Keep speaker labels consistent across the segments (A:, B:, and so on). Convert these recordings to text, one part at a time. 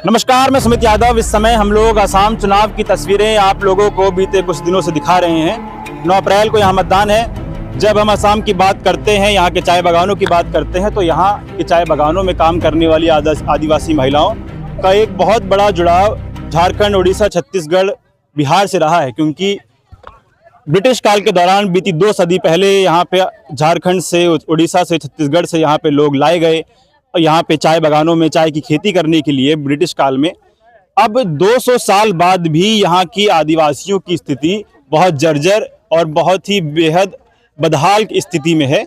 A: नमस्कार, मैं सुमित यादव। इस समय हम लोग असम चुनाव की तस्वीरें आप लोगों को बीते कुछ दिनों से दिखा रहे हैं। 9 अप्रैल को यहाँ मतदान है। जब हम असम की बात करते हैं, यहाँ के चाय बागानों की बात करते हैं, तो यहाँ के चाय बागानों में काम करने वाली आदिवासी महिलाओं का एक बहुत बड़ा जुड़ाव झारखंड, उड़ीसा, छत्तीसगढ़, बिहार से रहा है। क्योंकि ब्रिटिश काल के दौरान बीती 2 सदी पहले यहाँ पे झारखंड से, उड़ीसा से, छत्तीसगढ़ से यहाँ पे लोग लाए गए और यहाँ पे चाय बागानों में चाय की खेती करने के लिए ब्रिटिश काल में। अब 200 साल बाद भी यहाँ की आदिवासियों की स्थिति बहुत जर्जर और बहुत ही बेहद बदहाल की स्थिति में है।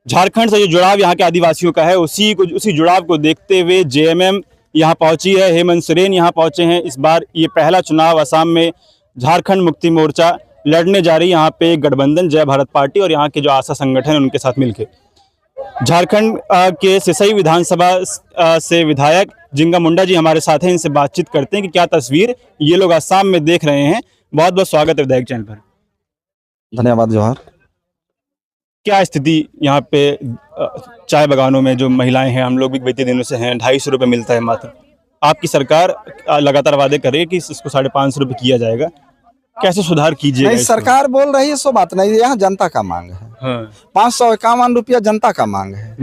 A: झारखंड से जो जुड़ाव यहाँ के आदिवासियों का है, उसी जुड़ाव को देखते हुए जेएमएम यहाँ पहुँची है। हेमंत सोरेन यहाँ पहुँचे हैं। इस बार ये पहला चुनाव असम में झारखंड मुक्ति मोर्चा लड़ने जा रही है। यहाँ पे गठबंधन जय भारत पार्टी और यहाँ के जो आशा संगठन है उनके साथ मिलकर। झारखंड के सिसई विधानसभा से विधायक जिंगा मुंडा जी हमारे साथ हैं। इनसे बातचीत करते हैं कि क्या तस्वीर ये लोग असम में देख रहे हैं। बहुत बहुत स्वागत है विधायक चैनल पर।
B: धन्यवाद। जोहार।
A: क्या स्थिति यहाँ पे चाय बागानों में जो महिलाएं हैं, हम लोग भी बीते दिनों से हैं, 250 रुपये मिलता है मात्र। आपकी सरकार लगातार वादे कर रही है कि इसको 550 रुपये किया जाएगा। कैसे सुधार कीजिएगा?
B: नहीं, सरकार बोल रही है सो बात नहीं, यहाँ जनता का मांग है।
A: हाँ।
B: 551 रुपया जनता का मांग है।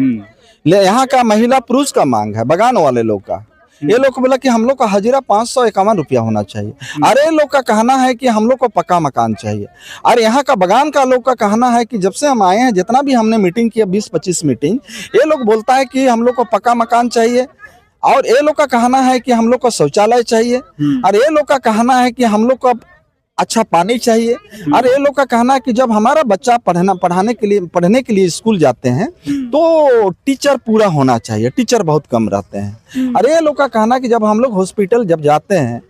B: ले यहाँ का महिला पुरुष का मांग है, बागान वाले लोग का। ये लोग को बोला कि हम लोग का हजीरा 551 रुपया होना चाहिए। अरे लोग का कहना है कि हम लोग को पक्का मकान चाहिए। और यहाँ का बागान का लोग का कहना है कि जब से हम आए हैं, जितना भी हमने मीटिंग किया, 20-25 मीटिंग, ये लोग बोलता है कि हम लोग को पक्का मकान चाहिए। और ये लोग का कहना है कि हम लोग को शौचालय चाहिए। और ये लोग का कहना है कि हम लोग को अच्छा पानी चाहिए। और ये लोग का कहना है कि जब हमारा बच्चा पढ़ने के लिए स्कूल जाते हैं तो टीचर पूरा होना चाहिए, टीचर बहुत कम रहते हैं। और ये लोग का कहना है कि जब हम लोग हॉस्पिटल जब जाते हैं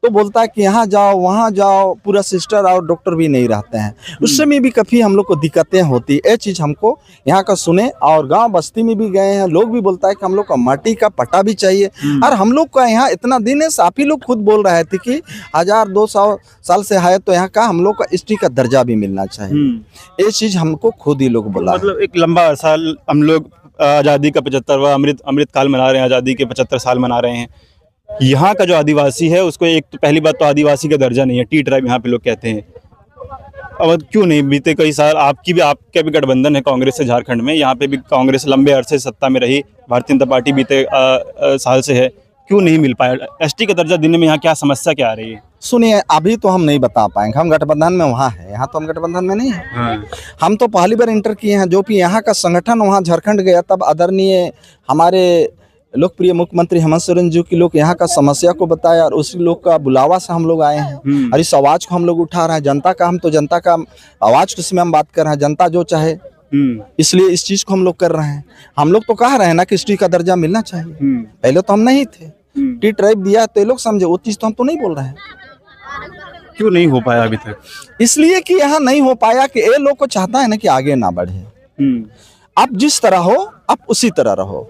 B: तो बोलता है कि यहाँ जाओ वहाँ जाओ, पूरा सिस्टर और डॉक्टर भी नहीं रहते हैं। उससे में भी काफ़ी हम लोग को दिक्कतें होती। ये चीज़ हमको यहाँ का सुने। और गांव बस्ती में भी गए हैं, लोग भी बोलता है कि हम लोग को माटी का पट्टा भी चाहिए। और हम लोग का यहाँ इतना दिन है, आप ही लोग खुद बोल रहे थे कि 1200 साल से है, तो यहाँ का हम लोग का हिस्ट्री का दर्जा भी मिलना चाहिए। ये चीज़ हमको खुद ही लोग बोला।
A: मतलब एक लंबा साल हम लोग आज़ादी का 75वां अमृत काल मना रहे हैं, आज़ादी के 75 साल मना रहे हैं। यहाँ का जो आदिवासी है उसको एक तो पहली बात तो आदिवासी का दर्जा नहीं है, टी ट्राइब यहाँ पे लोग कहते हैं। अब क्यों नहीं? बीते कई साल आपके भी गठबंधन है कांग्रेस से झारखंड में, यहाँ पे भी कांग्रेस लंबे अरसे सत्ता में रही, भारतीय जनता पार्टी बीते साल से है। क्यों नहीं मिल पाया एसटी का दर्जा देने में? यहाँ क्या समस्या क्या आ रही है?
B: सुनिए, अभी तो हम नहीं बता पाएंगे, हम गठबंधन में वहाँ है, यहाँ तो हम गठबंधन में नहीं है।
A: हाँ।
B: हम तो पहली बार इंटर किए हैं। जो भी यहाँ का संगठन वहाँ झारखंड गया, तब आदरणीय हमारे लोकप्रिय मुख्यमंत्री हेमंत सोरेन जी की लोग यहाँ का समस्या को बताया और उसी लोग का बुलावा से हम लोग आए हैं। और इस आवाज़ को हम लोग उठा रहे हैं। जनता का, हम तो जनता का आवाज़ किसमें हम बात कर रहे हैं, जनता जो चाहे, इसलिए इस चीज़ को हम लोग कर रहे हैं। हम लोग तो कह रहे हैं ना कि हिस्ट्री का दर्जा मिलना चाहिए। पहले तो हम नहीं थे, टी ट्राइब दिया तो ये लोग समझे, वो चीज़ तो हम तो नहीं बोल रहे हैं।
A: क्यों नहीं हो पाया अभी तक?
B: इसलिए कि यहाँ नहीं हो पाया कि ये लोग को चाहता है ना कि आगे ना बढ़े। आप जिस तरह हो आप उसी तरह रहो।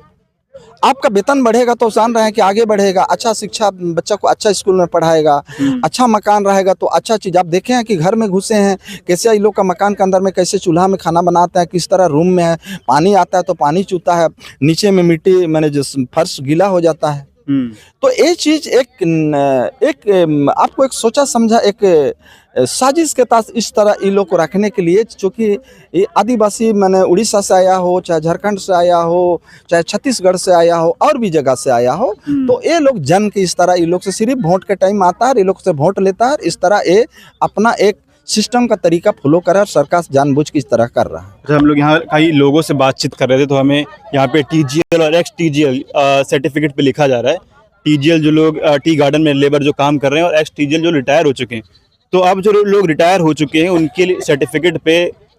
B: आपका वेतन बढ़ेगा तो जान रहे हैं कि आगे बढ़ेगा। अच्छा शिक्षा, बच्चा को अच्छा स्कूल में पढ़ाएगा, अच्छा मकान रहेगा तो अच्छा चीज़। आप देखे हैं कि घर में घुसे हैं, कैसे ये लोग का मकान के अंदर में कैसे चूल्हा में खाना बनाते हैं, किस तरह रूम में है, पानी आता है तो पानी चूता है, नीचे में मिट्टी मैंने जो फर्श गीला हो जाता है। तो ये चीज़ एक आपको एक सोचा समझा एक साजिश के तहत इस तरह इन लोग को रखने के लिए, चूँकि ये आदिवासी मैंने उड़ीसा से आया हो, चाहे झारखंड से आया हो, चाहे छत्तीसगढ़ से आया हो, और भी जगह से आया हो, तो ये लोग जन के इस तरह इन लोग से सिर्फ वोट के टाइम आता है, ये लोग से वोट लेता है। इस तरह ये अपना एक सिस्टम का तरीका फॉलो कर रहा है। सरकार जानबूझ के इस तरह कर रहा है।
A: जब हम लोग यहाँ कई लोगों से बातचीत कर रहे थे तो हमें यहाँ पे TGL और ex-TGL सर्टिफिकेट पे लिखा जा रहा है। TGL जो लोग टी गार्डन में लेबर जो काम कर रहे हैं, और ex-TGL जो रिटायर हो चुके हैं। तो अब जो लोग रिटायर हो चुके हैं उनके लिए सर्टिफिकेट पे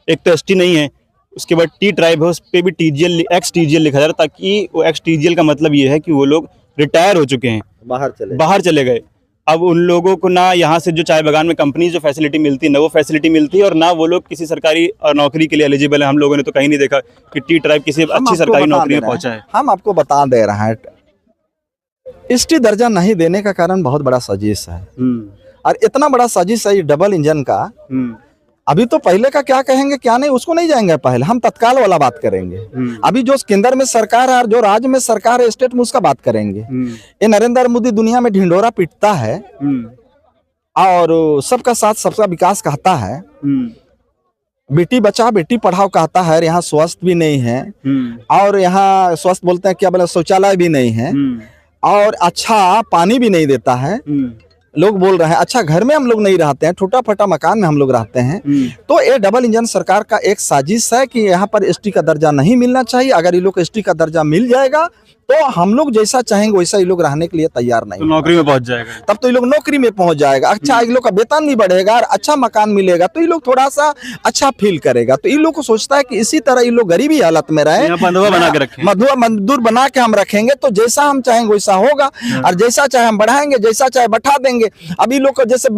A: एक तो ST नहीं है, उसके बाद टी ट्राइब है, उस पर भी TGL ex-TGL लिखा जा रहा है, ताकि वो ex-TGL का मतलब ये है कि वो लोग रिटायर हो चुके हैं, बाहर चले गए। अब उन लोगों को ना यहाँ से जो चाय बागान में कंपनी जो फैसिलिटी मिलती है, ना वो फैसिलिटी मिलती है, और ना वो लोग किसी सरकारी नौकरी के लिए एलिजिबल है। हम लोगों ने तो कहीं नहीं देखा कि टी ट्राइब किसी अच्छी सरकारी नौकरी में पहुंचा है।
B: हम आपको बता दे रहे हैं, ST दर्जा नहीं देने का कारण बहुत बड़ा साजिश है। और इतना बड़ा साजिश है ये डबल इंजन का। अभी तो पहले का क्या कहेंगे क्या नहीं उसको नहीं जाएंगे, पहले हम तत्काल वाला बात करेंगे। अभी जो केंद्र में सरकार है और जो राज्य में सरकार है, स्टेट में, उसका बात करेंगे। ये नरेंद्र मोदी दुनिया में ढिंढोरा पीटता है और सबका साथ सबका विकास कहता है, बेटी बचाओ बेटी पढ़ाओ कहता है। यहाँ स्वास्थ्य भी नहीं है और यहाँ स्वास्थ्य बोलते हैं क्या बोले, शौचालय भी नहीं है और अच्छा पानी भी नहीं देता है। लोग बोल रहे हैं अच्छा घर में हम लोग नहीं रहते हैं, छोटा फटा मकान में हम लोग रहते हैं। तो ये डबल इंजन सरकार का एक साजिश है कि यहाँ पर एसटी का दर्जा नहीं मिलना चाहिए। अगर ये लोग एसटी का दर्जा मिल जाएगा तो हम लोग जैसा चाहेंगे वैसा ये लोग रहने के लिए तैयार नहीं,
A: तो नौकरी में पहुंच जाएगा,
B: तब तो ये लोग नौकरी में पहुंच जाएगा। अच्छा ये लोग का वेतन भी बढ़ेगा और अच्छा मकान मिलेगा तो ये लोग थोड़ा सा अच्छा फील करेगा। तो ये लोग को सोचता है कि इसी तरह ये लोग गरीबी हालत में रहे, मजदूर बना के हम रखेंगे तो जैसा हम चाहेंगे वैसा होगा और जैसा चाहे हम बढ़ाएंगे, जैसा चाहे बढ़ा देंगे। अभी लोग को जैसे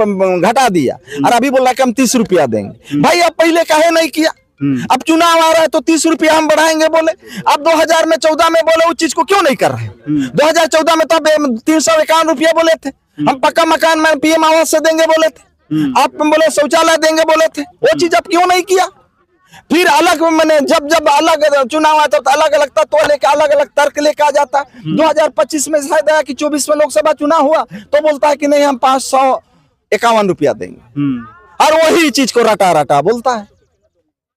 B: घटा दिया और अभी बोला कि हम 30 रुपया देंगे। भाई अब पहले काहे नहीं किया? अब चुनाव आ रहा है तो 30 रुपया हम बढ़ाएंगे बोले। अब 2014 में बोले उस चीज को क्यों नहीं कर रहे? 2014 में तो 351 रुपया बोले थे हम पक्का मकान में पीएम आवास से देंगे बोले थे, आप बोले शौचालय देंगे बोले थे, वो चीज अब क्यों नहीं किया? फिर अलग मैंने जब अलग चुनाव आता तो अलग अलग तत्व लेके अलग अलग तर्क लेके आ जाता। 2025 में शायद आया कि 24 में लोकसभा चुनाव हुआ तो बोलता है कि नहीं हम 551 रुपया देंगे और वही चीज को रटा रटा बोलता है।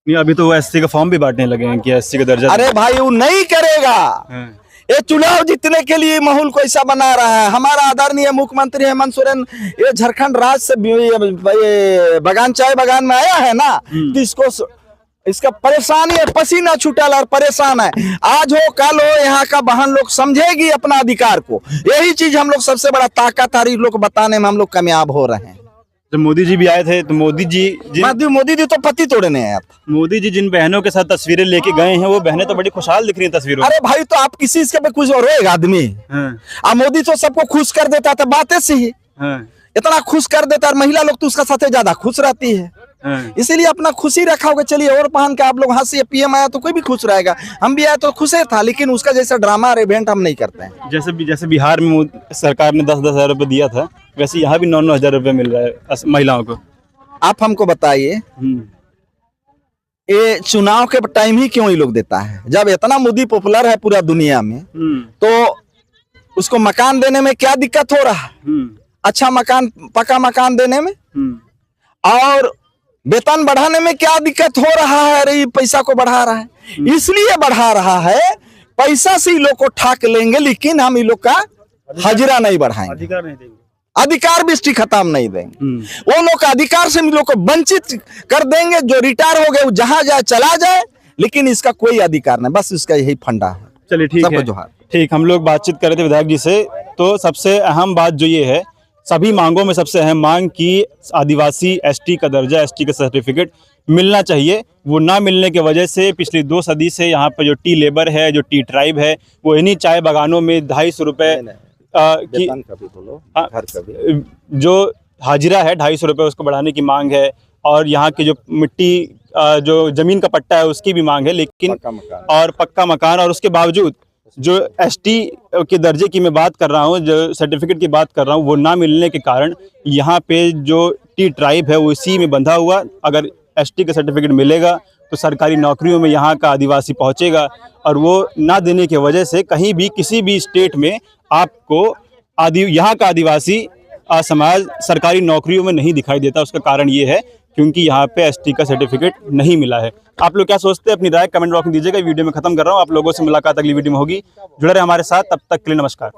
A: अभी तो वो एससी का फॉर्म भी बांटने लगे हैं कि एससी का दर्जा।
B: अरे भाई वो नहीं करेगा। ये चुनाव जीतने के लिए माहौल को ऐसा बना रहा है। हमारा आदरणीय मुख्यमंत्री हेमंत सोरेन ये झारखंड राज्य से बगान चाय बगान में आया है ना, तो इसका परेशानी है, पसीना छूटल और परेशान है। आज हो कल हो यहाँ का बहन लोग समझेगी अपना अधिकार को। यही चीज हम लोग सबसे बड़ा ताकत है, लोग को बताने में हम लोग कामयाब हो रहे हैं।
A: जब मोदी जी भी आए थे तो मोदी जी
B: तो पति तोड़ने आया था।
A: मोदी जी जिन बहनों के साथ तस्वीरें लेके गए हैं वो बहनें तो बड़ी खुशहाल दिख रही हैं तस्वीरों।
B: अरे भाई तो आप किसी इसके पे खुश हो रहे आदमी। मोदी तो सबको खुश कर देता था बातें से ही, इतना खुश कर देता है। महिला लोग तो उसका साथ ज्यादा खुश रहती है, इसीलिए अपना खुशी रखा होगा। चलिए और पहन के आप लोग हंसी, पीएम आया तो कोई भी खुश रहेगा, हम भी आए तो खुश था, लेकिन उसका जैसा ड्रामा और इवेंट हम नहीं करते हैं।
A: जैसे बिहार में सरकार ने 10-10 हजार रुपए दिया था, वैसे यहाँ भी 9-9 हजार रुपए मिल रहा है महिलाओं को।
B: आप हमको बताइए ये चुनाव के टाइम ही क्यों ये लोग देता है? जब इतना मोदी पॉपुलर है पूरा दुनिया में तो उसको मकान देने में क्या दिक्कत हो रहा है? अच्छा मकान, पक्का मकान देने में और वेतन बढ़ाने में क्या दिक्कत हो रहा है? अरे पैसा को बढ़ा रहा है, इसलिए बढ़ा रहा है पैसा से लोग को ठाक लेंगे, लेकिन हम इन लोग का हाजिरा नहीं बढ़ाएंगे,
A: अधिकार नहीं देंगे,
B: अधिकार भी खत्म नहीं देंगे। वो लोग का अधिकार से लोग को वंचित कर देंगे। जो रिटायर हो गए वो जहां जाए चला जाए, लेकिन इसका कोई अधिकार नहीं, बस इसका यही फंडा है।
A: चलिए ठीक है, ठीक। हम लोग बातचीत कर रहे थे विधायक जी से, तो सबसे अहम बात जो ये है, सभी मांगों में सबसे अहम मांग की आदिवासी एसटी का दर्जा, एसटी का सर्टिफिकेट मिलना चाहिए। वो ना मिलने की वजह से पिछली 2 सदी से यहाँ पर जो टी लेबर है, जो टी ट्राइब है, वो इन्हीं चाय बागानों में 250 रुपये की जो हाजिरा है 250 रुपये उसको बढ़ाने की मांग है। और यहाँ की जो मिट्टी जो ज़मीन का पट्टा है उसकी भी मांग है, लेकिन पक्का मकान। और उसके बावजूद जो एसटी के दर्जे की मैं बात कर रहा हूँ, जो सर्टिफिकेट की बात कर रहा हूँ, वो ना मिलने के कारण यहाँ पे जो टी ट्राइब है वो इसी में बंधा हुआ। अगर एसटी का सर्टिफिकेट मिलेगा तो सरकारी नौकरियों में यहाँ का आदिवासी पहुँचेगा, और वो ना देने की वजह से कहीं भी किसी भी स्टेट में आपको यहाँ का आदिवासी समाज सरकारी नौकरियों में नहीं दिखाई देता। उसका कारण ये है क्योंकि यहाँ पे एसटी का सर्टिफिकेट नहीं मिला है। आप लोग क्या सोचते हैं? अपनी राय कमेंट बॉक्स में दीजिएगा। वीडियो में खत्म कर रहा हूँ, आप लोगों से मुलाकात अगली वीडियो में होगी। जुड़े रहे हमारे साथ, तब तक के लिए नमस्कार।